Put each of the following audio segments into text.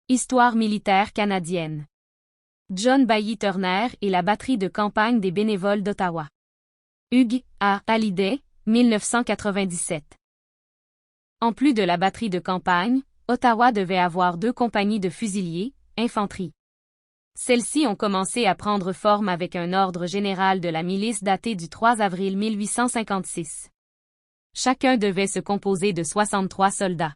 Histoire militaire canadienne. John Bailly Turner et la batterie de campagne des bénévoles d'Ottawa. Hugh A. Hallyday, 1997. En plus de la batterie de campagne, Ottawa devait avoir 2 compagnies de fusiliers, infanterie. Celles-ci ont commencé à prendre forme avec un ordre général de la milice daté du 3 avril 1856. Chacun devait se composer de 63 soldats.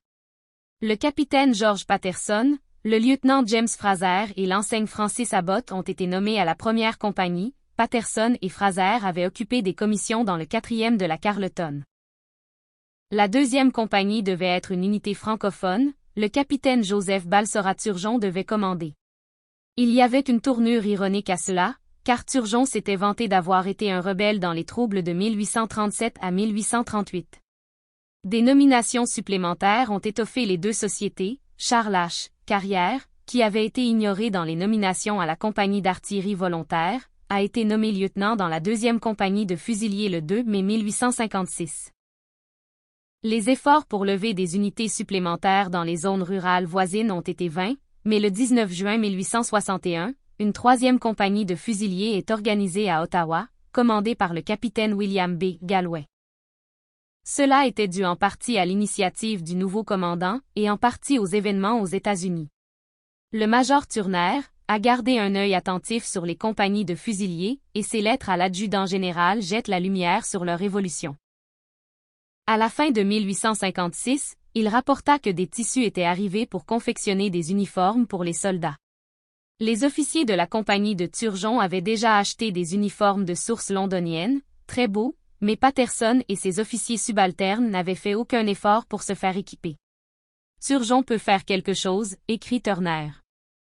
Le capitaine George Patterson, le lieutenant James Fraser et l'enseigne Francis Abbott ont été nommés à la première compagnie. Patterson et Fraser avaient occupé des commissions dans le 4e de la Carleton. La 2e compagnie devait être une unité francophone, le capitaine Joseph Balsora-Turgeon devait commander. Il y avait une tournure ironique à cela, car Turgeon s'était vanté d'avoir été un rebelle dans les troubles de 1837 à 1838. Des nominations supplémentaires ont étoffé les 2 sociétés. Charles H. Carrière, qui avait été ignoré dans les nominations à la compagnie d'artillerie volontaire, a été nommé lieutenant dans la 2e compagnie de fusiliers le 2 mai 1856. Les efforts pour lever des unités supplémentaires dans les zones rurales voisines ont été vains, mais le 19 juin 1861, une 3e compagnie de fusiliers est organisée à Ottawa, commandée par le capitaine William B. Galway. Cela était dû en partie à l'initiative du nouveau commandant et en partie aux événements aux États-Unis. Le major Turner a gardé un œil attentif sur les compagnies de fusiliers et ses lettres à l'adjudant général jettent la lumière sur leur évolution. À la fin de 1856, il rapporta que des tissus étaient arrivés pour confectionner des uniformes pour les soldats. Les officiers de la compagnie de Turgeon avaient déjà acheté des uniformes de source londonienne, très beaux, mais Patterson et ses officiers subalternes n'avaient fait aucun effort pour se faire équiper. Turgeon peut faire quelque chose, écrit Turner.